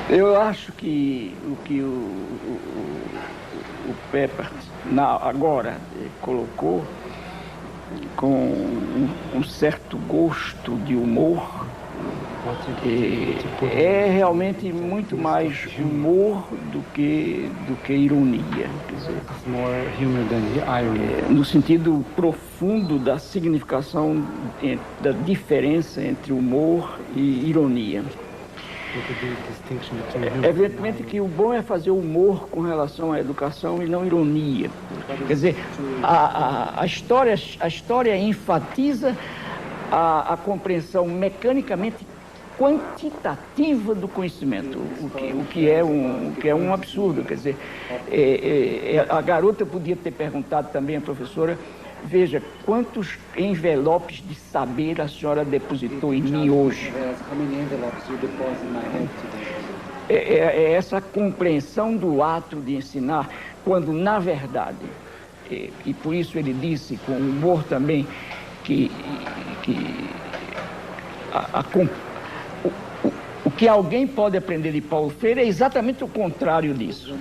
Eu acho que o Peppert agora colocou com um certo gosto de humor, é realmente muito mais humor do que ironia, quer dizer, no sentido profundo da significação, da diferença entre humor e ironia. Evidentemente que o bom é fazer humor com relação à educação e não ironia. Quer dizer, a história enfatiza a compreensão mecanicamente quantitativa do conhecimento, o que é um absurdo. Quer dizer, a garota podia ter perguntado também à professora: veja, quantos envelopes de saber a senhora depositou em mim hoje? É essa compreensão do ato de ensinar, quando, na verdade, e por isso ele disse, com humor também, que o que alguém pode aprender de Paulo Freire é exatamente o contrário disso.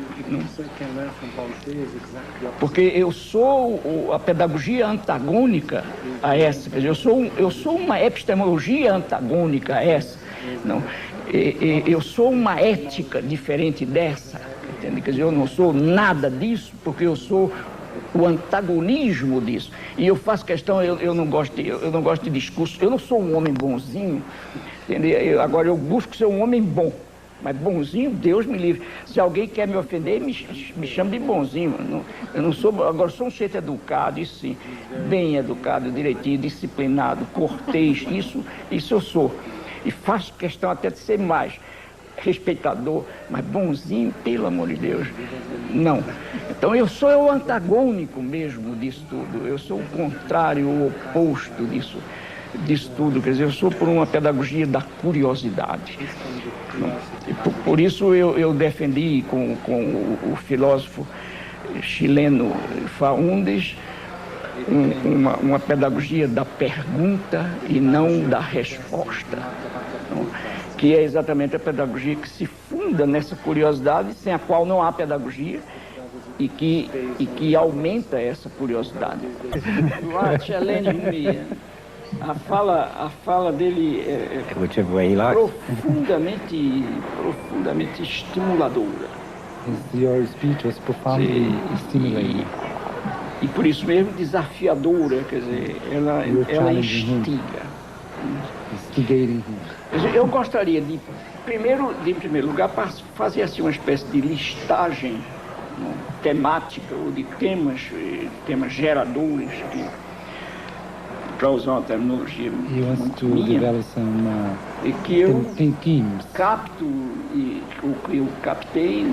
Porque eu sou a pedagogia antagônica a essa. Quer dizer, eu sou uma epistemologia antagônica a essa. Não, eu sou uma ética diferente dessa. Entende? Quer dizer, eu não sou nada disso, porque eu sou o antagonismo disso. E eu faço questão, eu não gosto de discurso, eu não sou um homem bonzinho, entendeu? Agora eu busco ser um homem bom, mas bonzinho, Deus me livre. Se alguém quer me ofender, me chama de bonzinho. Eu não sou, agora sou um sujeito educado, isso sim, bem educado, direitinho, disciplinado, cortês, isso eu sou. E faço questão até de ser mais respeitador, mas bonzinho, pelo amor de Deus, não. Então eu sou o antagônico mesmo disso tudo, eu sou o contrário, o oposto disso tudo, quer dizer, eu sou por uma pedagogia da curiosidade. E por isso eu defendi com o filósofo chileno Faúndes uma pedagogia da pergunta e não da resposta, não? Que é exatamente a pedagogia que se funda nessa curiosidade, sem a qual não há pedagogia, e que aumenta essa curiosidade. Duarte challenge a fala dele é profundamente estimuladora. Your speech was profoundly stimulating. E por isso mesmo desafiadora, quer dizer, ela instiga. Instigating him. Eu gostaria de, em primeiro lugar, fazer assim uma espécie de listagem, né, temática, ou de temas geradores, para usar uma terminologia muito minha, e que eu capto e eu captei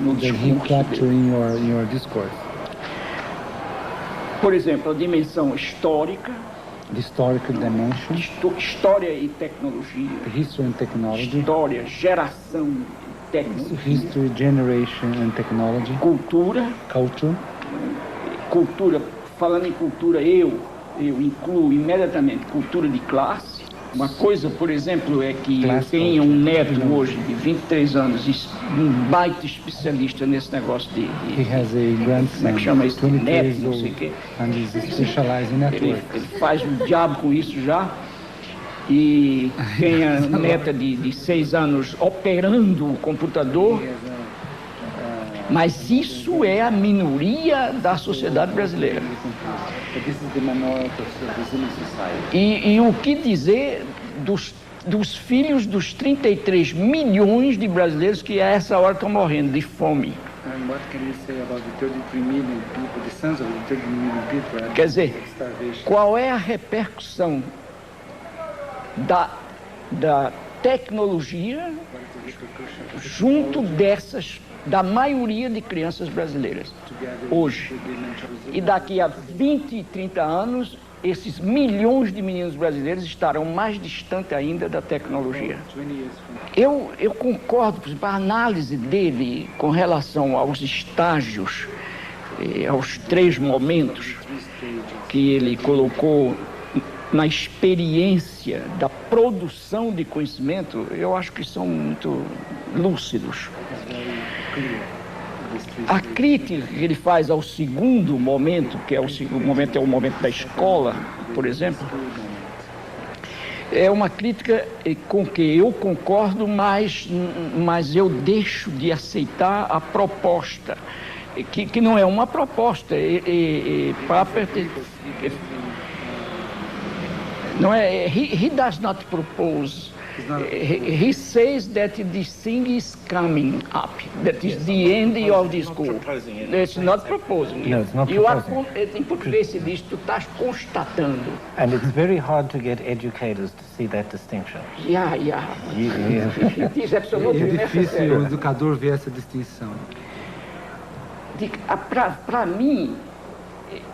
no discurso dele. Por exemplo, a dimensão histórica, the historical dimension, história e tecnologia, history and technology, história, geração e tecnologia, history, generation and technology, cultura, falando em cultura, eu incluo imediatamente cultura de classe. Uma coisa, por exemplo, é que eu tenha um neto hoje de 23 anos, um baita especialista nesse negócio de como é que chama isso? Neto, não sei o quê. Ele faz o diabo com isso já. E tem a neta de 6 anos operando o computador. Mas isso é a minoria da sociedade brasileira. E o que dizer dos filhos dos 33 milhões de brasileiros que a essa hora estão morrendo de fome? Quer dizer, qual é a repercussão da tecnologia junto da maioria de crianças brasileiras hoje? E daqui a 20 e 30 anos, esses milhões de meninos brasileiros estarão mais distantes ainda da tecnologia. Eu concordo, por exemplo, a análise dele com relação aos estágios, aos 3 momentos que ele colocou na experiência da produção de conhecimento, eu acho que são muito lúcidos. A crítica que ele faz ao segundo momento, que é o segundo momento, é o momento da escola, por exemplo, é uma crítica com que eu concordo, mas eu deixo de aceitar a proposta, que não é uma proposta. Papert, não é, he does not propose. He says that this thing is coming up, that is the end of the school. It's not proposing. No, it's not proposing. Em português se diz, tu estás constatando. And it's very hard to get educators to see that distinction. Yeah. It is absolutely É difícil necessary. o educador ver essa distinção. Para mim,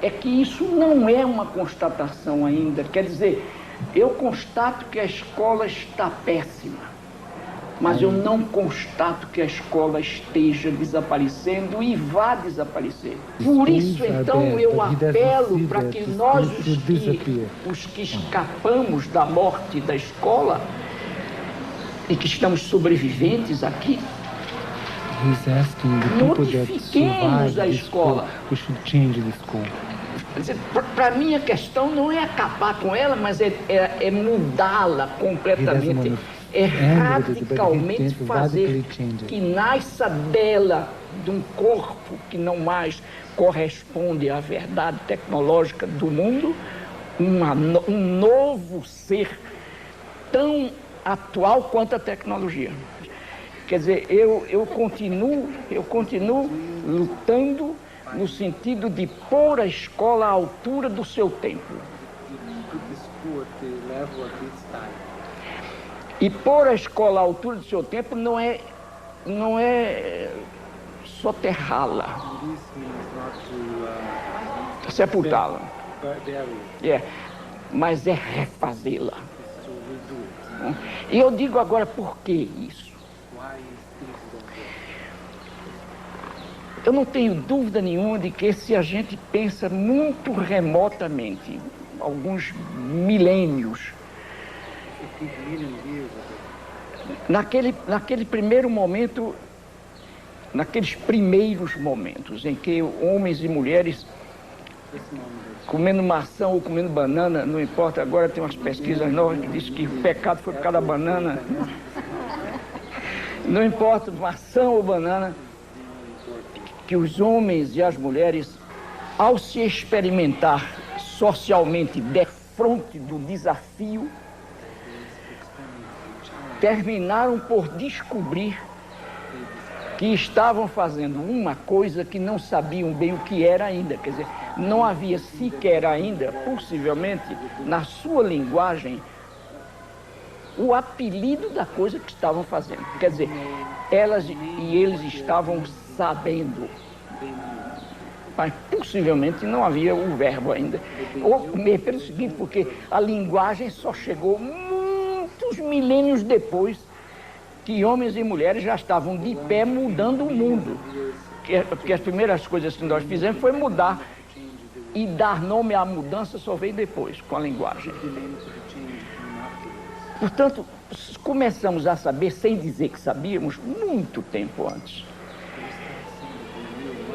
é que isso não é uma constatação ainda. Quer dizer, eu constato que a escola está péssima, mas eu não constato que a escola esteja desaparecendo e vá desaparecer. Por isso, então, eu apelo para que nós, os que escapamos da morte da escola e que estamos sobreviventes aqui, He's asking the people that modifiquemos survive a the escola. school, we should change the school. Para mim, a questão não é acabar com ela, mas é mudá-la completamente. É radicalmente fazer que nasça dela, de um corpo que não mais corresponde à verdade tecnológica do mundo, um novo ser tão atual quanto a tecnologia. Quer dizer, eu continuo lutando no sentido de pôr a escola à altura do seu tempo. E pôr a escola à altura do seu tempo não é soterrá-la, sepultá-la, mas é refazê-la. E eu digo agora por que isso. Eu não tenho dúvida nenhuma de que se a gente pensa muito remotamente, alguns milênios, naquele primeiro momento, naqueles primeiros momentos em que homens e mulheres comendo maçã ou comendo banana, não importa, agora tem umas pesquisas novas que dizem que o pecado foi por causa da banana, não importa, maçã ou banana, que os homens e as mulheres, ao se experimentar socialmente defronte do desafio, terminaram por descobrir que estavam fazendo uma coisa que não sabiam bem o que era ainda. Quer dizer, não havia sequer ainda, possivelmente, na sua linguagem, o apelido da coisa que estavam fazendo. Quer dizer, elas e eles estavam sabendo, mas possivelmente não havia o verbo ainda. Ou pelo seguinte, porque a linguagem só chegou muitos milênios depois que homens e mulheres já estavam de pé mudando o mundo. Porque as primeiras coisas que nós fizemos foi mudar, e dar nome à mudança só veio depois, com a linguagem. Portanto, começamos a saber, sem dizer que sabíamos, muito tempo antes.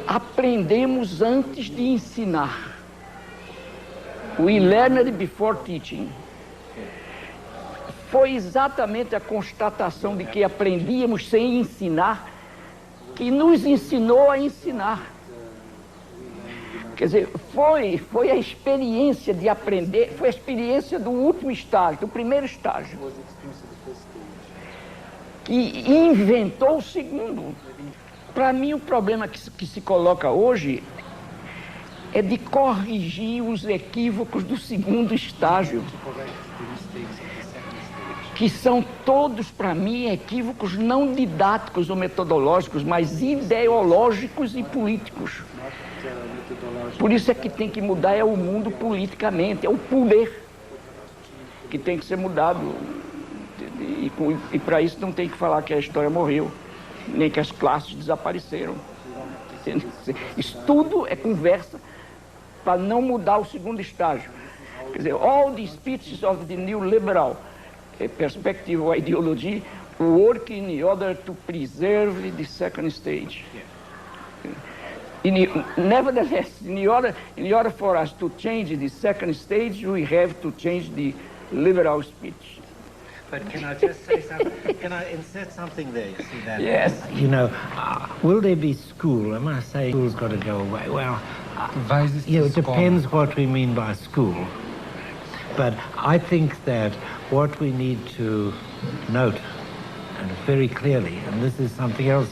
Aprendemos antes de ensinar. We learned before teaching. Foi exatamente a constatação de que aprendíamos sem ensinar que nos ensinou a ensinar. Quer dizer, foi a experiência de aprender, foi a experiência do último estágio, do primeiro estágio, que inventou o segundo. Para mim, o problema que se coloca hoje é de corrigir os equívocos do segundo estágio, que são todos, para mim, equívocos não didáticos ou metodológicos, mas ideológicos e políticos. Por isso é que tem que mudar o mundo politicamente, é o poder que tem que ser mudado. E para isso não tem que falar que a história morreu, nem que as classes desapareceram. Isso tudo é conversa para não mudar o segundo estágio. Quer dizer, all the speeches of the new liberal perspective or ideology work in order to preserve the second stage. Nevertheless, in order for us to change the second stage, we have to change the liberal speech. But can I just say something? Can I insert something there? You see that? Yes. You know, will there be school? Am I saying school's got to go away? Well, Vai existir it escola. depends what we mean by school. But I think that what we need to note, and very clearly, and this is something else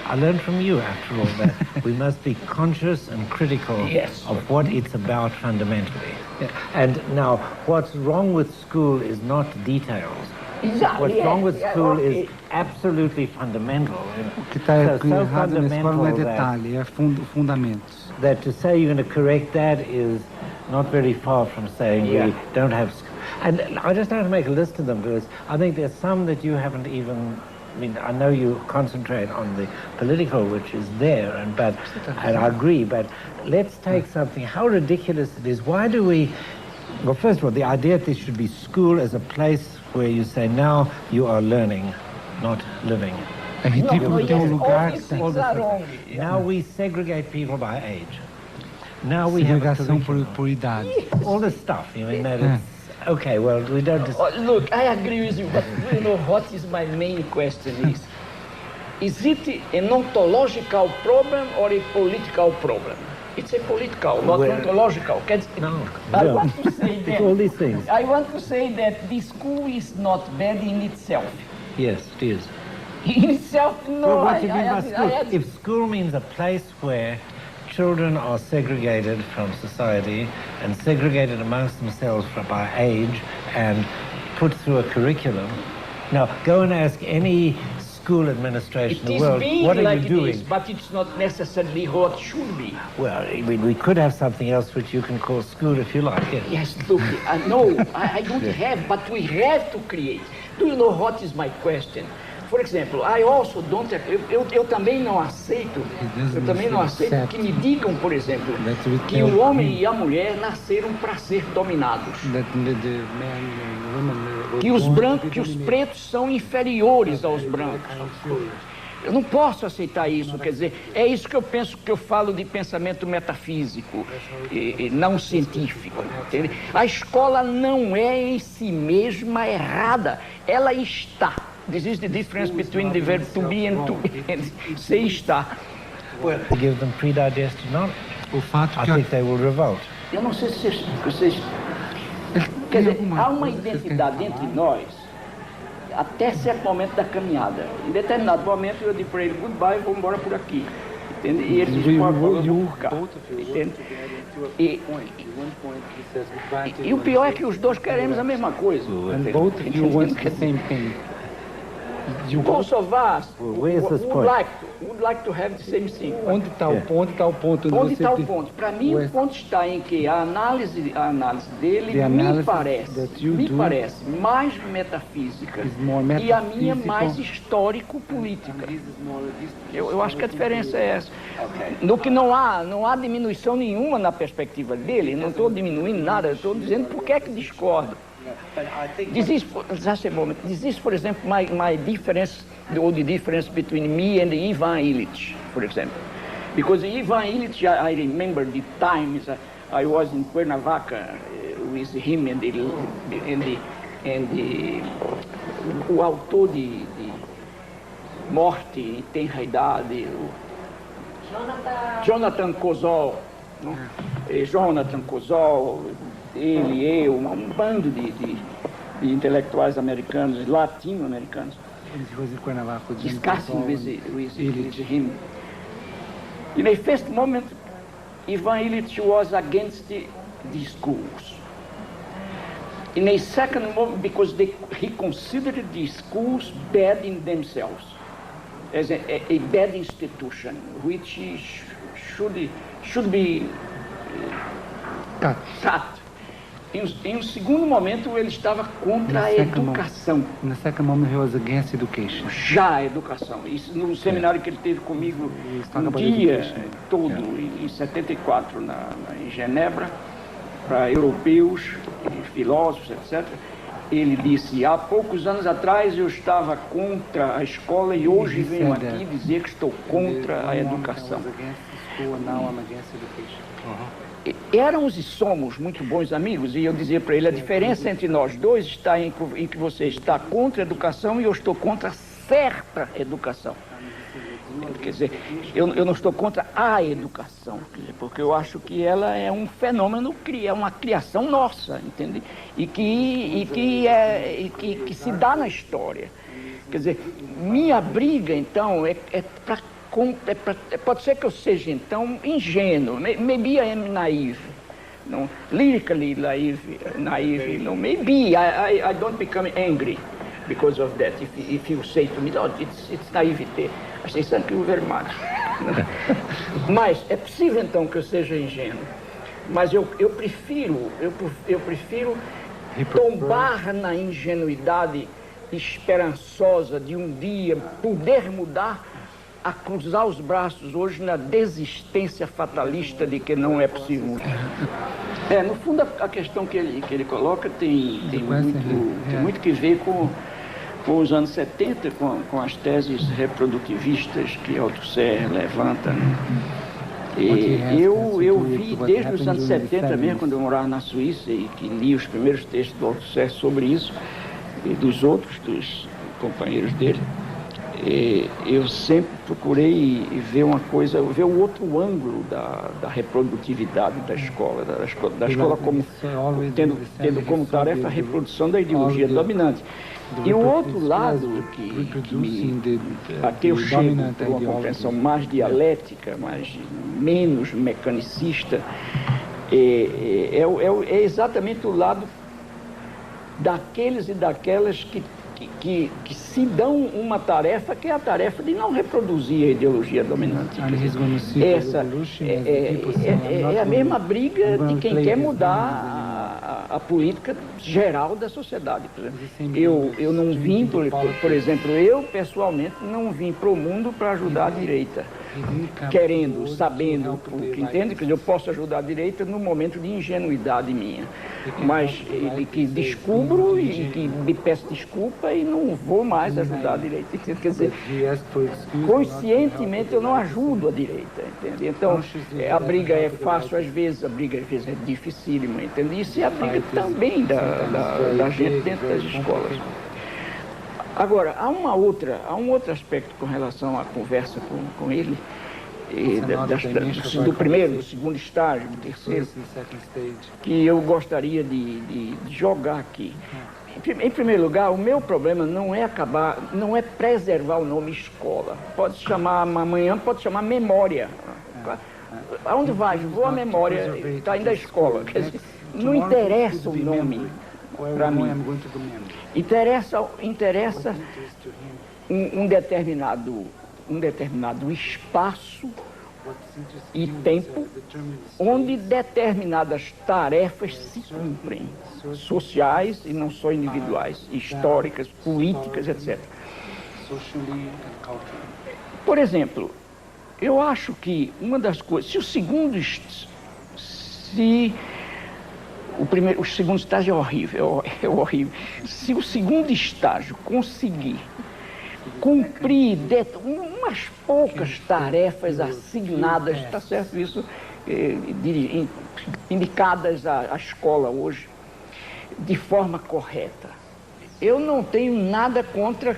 I learned from you after all, that we must be conscious and critical Yes. of what it's about fundamentally. Yeah. And now, what's wrong with school is not details. Exactly. What's wrong with Yeah, school okay. is absolutely fundamental. O que está So errado na escola não é fundamental detalhe, é fundamentos. that to say you're going to correct that is not very far from saying Yeah. we don't have school. And I just have to make a list of them because I think there's some that you haven't even. I mean, I know you concentrate on the political, which is there, and I agree. But let's take something. How ridiculous it is! Why do we? Well, first of all, the idea that there should be school as a place where you say now you are learning, not living. É ridículo ter yes, lugar all these things are wrong. Now we segregate people by age. Now we have a segregação curriculum. por idade. All this stuff, you mean that it's, okay, well, we don't Oh, look, I agree with you, but do you know what is my main question is it an ontological problem or a political problem? It's a political, not Well, ontological. no, I no. want to say It's all these that. things. I want to say that the school is not bad in itself. Yes, it is. In itself, no. Well, what do you mean by I school? If school means a place where children are segregated from society and segregated amongst themselves by age and put through a curriculum. Now, go and ask any school administration it in is the world, being what are like you doing? this, but it's not necessarily what should be. Well, I mean, we could have something else which you can call school if you like. Yes. Yes, look, no, I don't have, but we have to create. Do you know what is my question? For example, I also don't, eu também não aceito, que me digam, por exemplo, que o homem e a mulher nasceram para ser dominados. Que os brancos, que os pretos são inferiores aos brancos. Eu não posso aceitar isso, quer dizer, é isso que eu penso, que eu falo de pensamento metafísico, e não científico. Entende? A escola não é em si mesma errada, ela está. This is the difference between the verb to be and say está. Well, give them pre-digested knowledge. O fato I que think they will revolt. Eu não sei se vocês... Quer dizer, há uma identidade entre nós até certo momento da caminhada. Em determinado momento eu digo para ele, goodbye, vou embora por aqui. Entende? E ele diz, eu vou por cá. Entende? E o pior é que os dois queremos a mesma coisa. And both of you want the same thing. Both of us Where's this point? would like to have the same thing. Onde está o ponto? Está o ponto onde Onde você está o tem- ponto? Para mim, o ponto está em que a análise dele The me analysis parece that you do mais metafísica is more e a minha metaphysical. mais histórico-política. Eu acho que a diferença é essa. No que não há diminuição nenhuma na perspectiva dele, não estou diminuindo nada, eu estou dizendo por que é que discordo. This is, just a moment. This is, for example, my difference, or the difference between me and Ivan Illich, for example. Because Ivan Illich, I remember the times I was in Cuernavaca with him and o autor de Morte em Tenra Idade, Jonathan Kozol, não? Jonathan Kozol, ele, eu, um bando de intelectuais americanos, latino-americanos, discussing with him. In a first moment, Ivan Illich was against the schools. In a second moment, because he considered the schools bad in themselves, as a bad institution, which should be cut. Em um segundo momento, ele estava contra a educação. In the second moment, he was against education. Já a educação. Isso no seminário que ele teve comigo um about dia education. todo, em 74, em Genebra, para europeus, filósofos, etc. Ele disse: há poucos anos atrás eu estava contra a escola e hoje venho aqui dizer que estou contra a educação. Éramos e somos muito bons amigos, e eu dizia para ele: a diferença entre nós dois está em que você está contra a educação e eu estou contra certa educação. Quer dizer, eu não estou contra a educação, quer dizer, porque eu acho que ela é um fenômeno, é uma criação nossa, entende? E que se dá na história. Quer dizer, minha briga, então, pode ser que eu seja, então, ingênuo, maybe I am naive, no, lyrically naive, no, maybe I don't become angry because of that. If you say to me, oh, it's naivete, I say, thank you very much. Mas é possível, então, que eu seja ingênuo, mas eu prefiro tombar na ingenuidade esperançosa de um dia poder mudar, a cruzar os braços hoje na desistência fatalista de que não é possível. No fundo, a questão que ele coloca tem muito que ver com os anos 70, com as teses reprodutivistas que Althusser levanta. Né? E eu vi desde os anos 70 mesmo, quando eu morava na Suíça, e que li os primeiros textos do Althusser sobre isso, e dos companheiros dele, eu sempre procurei ver ver o outro ângulo da reprodutividade da escola, da escola como tendo como tarefa a reprodução da ideologia dominante. E o outro lado a que eu chego por uma compreensão mais dialética, menos mecanicista, é exatamente o lado daqueles e daquelas que se dão uma tarefa, que é a tarefa de não reproduzir a ideologia dominante. Essa é a mesma briga de quem quer mudar a política geral da sociedade. Eu não vim, por exemplo, eu pessoalmente não vim para o mundo para ajudar a direita, querendo, sabendo o que entende, que eu posso ajudar a direita no momento de ingenuidade minha, mas que descubro e que me peço desculpa e não vou mais ajudar a direita. Quer dizer, conscientemente eu não ajudo a direita, entende? Então, a briga é fácil às vezes, a briga às vezes é dificílima, entende? Isso é a briga também da gente dentro das escolas. Agora, há um outro aspecto com relação à conversa com ele, do primeiro, do segundo estágio, do terceiro, que eu gostaria de jogar aqui. Em primeiro lugar, o meu problema não é preservar o nome escola. Pode chamar amanhã, pode chamar memória. Aonde vai? Vou à memória, está ainda a escola. Quer dizer, não interessa o nome para mim. Interessa um determinado espaço e tempo onde determinadas tarefas se cumprem, sociais e não só individuais, históricas, políticas, etc. Por exemplo, eu acho que uma das coisas, o segundo estágio é horrível, Se o segundo estágio conseguir cumprir umas poucas tarefas assignadas, está certo isso, indicadas à escola hoje, de forma correta. Eu não tenho nada contra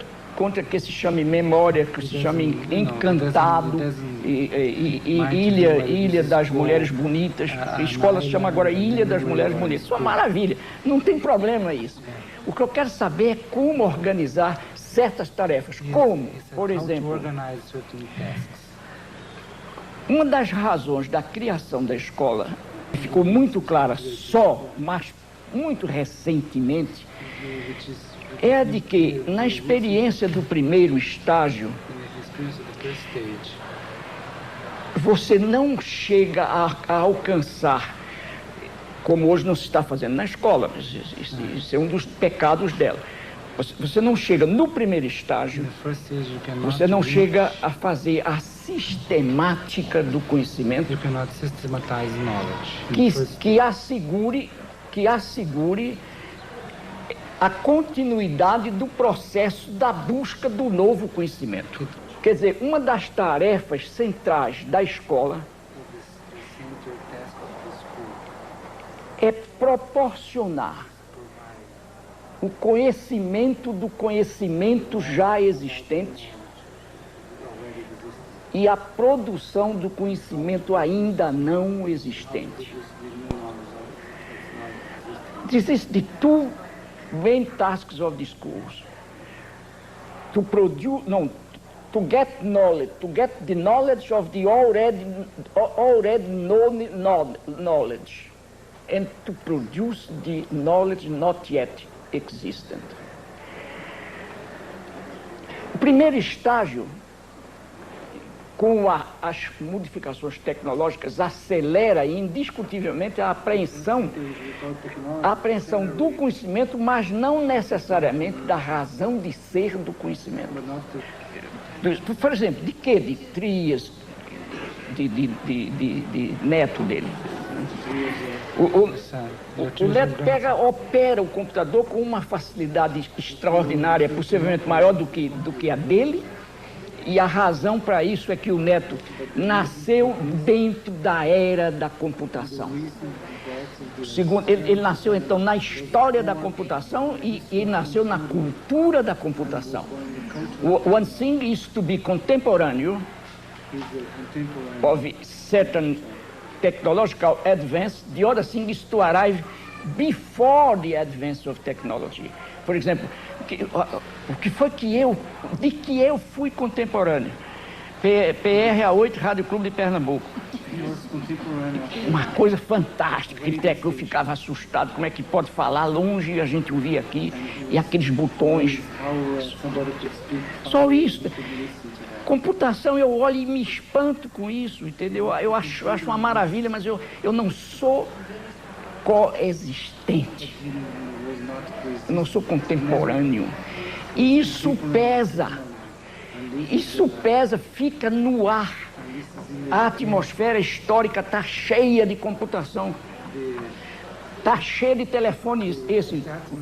que se chame memória, que se chame Encantado, Ilha das Mulheres Bonitas. A escola se chama agora Ilha das Mulheres Bonitas. Isso é uma maravilha, não tem problema isso. O que eu quero saber é como organizar certas tarefas. Como, por exemplo, uma das razões da criação da escola ficou muito clara mas muito recentemente, é a de que, na experiência do primeiro estágio, você não chega a alcançar, como hoje não se está fazendo na escola, isso é um dos pecados dela, Você não chega no primeiro estágio, você não chega a fazer a sistemática do conhecimento que assegure a continuidade do processo da busca do novo conhecimento. Quer dizer, uma das tarefas centrais da escola é proporcionar o conhecimento do conhecimento já existente e a produção do conhecimento ainda não existente. This is the two main tasks of the schools: to get the knowledge of the already known knowledge, and to produce the knowledge not yet existent. O primeiro estágio, com as modificações tecnológicas, acelera indiscutivelmente a apreensão do conhecimento, mas não necessariamente da razão de ser do conhecimento. Por exemplo, de quê? De Trias, de neto dele. O neto opera o computador com uma facilidade extraordinária, possivelmente maior do que a dele, e a razão para isso é que o neto nasceu dentro da era da computação. Segundo, ele nasceu então na história da computação e nasceu na cultura da computação. One thing is to be contemporary of certain technological advance, the other thing is to arrive before the advance of technology. Por exemplo, de que eu fui contemporâneo? PRA8, Rádio Clube de Pernambuco. Uma coisa fantástica, eu ficava assustado, como é que pode falar longe e a gente ouvia aqui, e aqueles botões. Só isso. Computação, eu olho e me espanto com isso, entendeu? Eu acho uma maravilha, mas eu não sou coexistente. Eu não sou contemporâneo. E isso pesa, fica no ar. A atmosfera histórica está cheia de computação. Está cheia de telefones,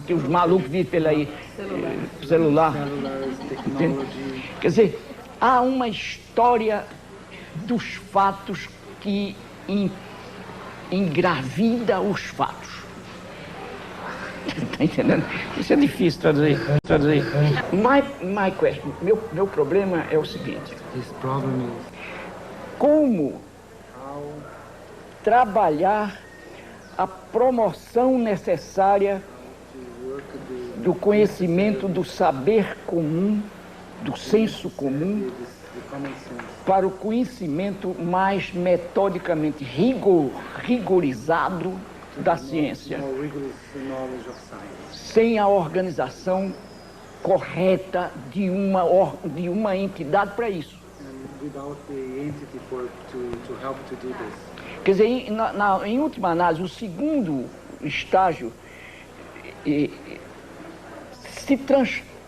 que os malucos vivem pela aí, celular. Quer dizer, há uma história dos fatos que engravida os fatos. Está entendendo? Isso é difícil traduzir. My question, meu problema é o seguinte: como trabalhar a promoção necessária do conhecimento do saber comum, do senso comum, para o conhecimento mais metodicamente rigorizado da ciência, sem a organização correta de uma entidade para isso. Quer dizer, em última análise, o segundo estágio,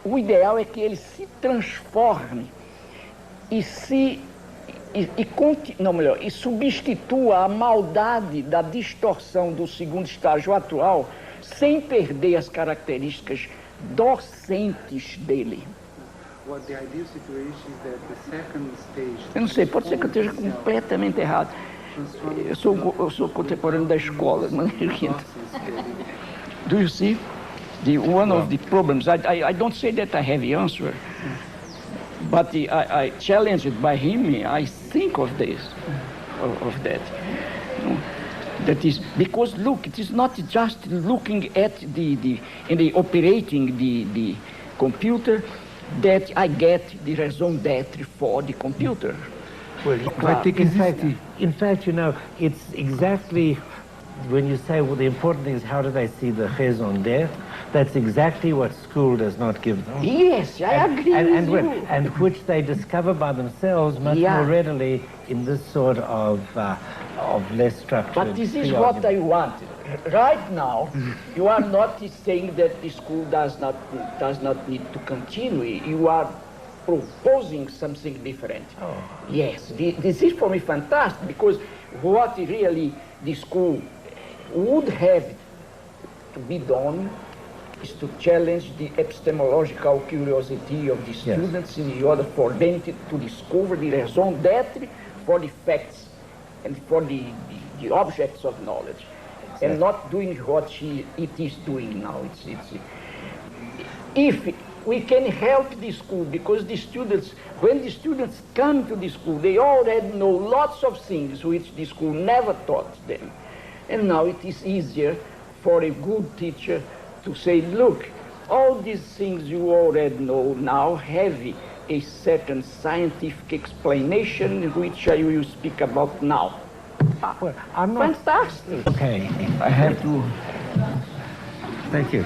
o ideal é que ele se transforme e substitua a maldade da distorção do segundo estágio atual, sem perder as características docentes dele. Eu não sei, pode ser que eu esteja completamente errado. Eu sou contemporâneo da escola, de maneira que... Do you see? One of the problems, I don't say that I have the answer, but I challenged by him, I think of this, of that. That is, because look, it is not just looking at the operating the computer that I get the raison d'être for the computer. Well, in fact, you know, it's exactly when you say, well, the important thing is how do they see the raison d'être. That's exactly what school does not give them. Yes, I agree with you. And which they discover by themselves much more readily in this sort of less structured. But this is what I wanted. right now, you are not saying that the school does not need to continue. You are proposing something different. Oh. Yes, this is for me fantastic, because what really the school would have to be done is to challenge the epistemological curiosity of the students in order for them to discover the raison d'etre for the facts and for the objects of knowledge, and not doing what it is doing now. If we can help the school, because the students, when the students come to the school, they already know lots of things which the school never taught them. And now it is easier for a good teacher to say, look, all these things you already know now have a certain scientific explanation which I will speak about now. Well, I'm not... Fantastic. Okay. I have to... Thank you.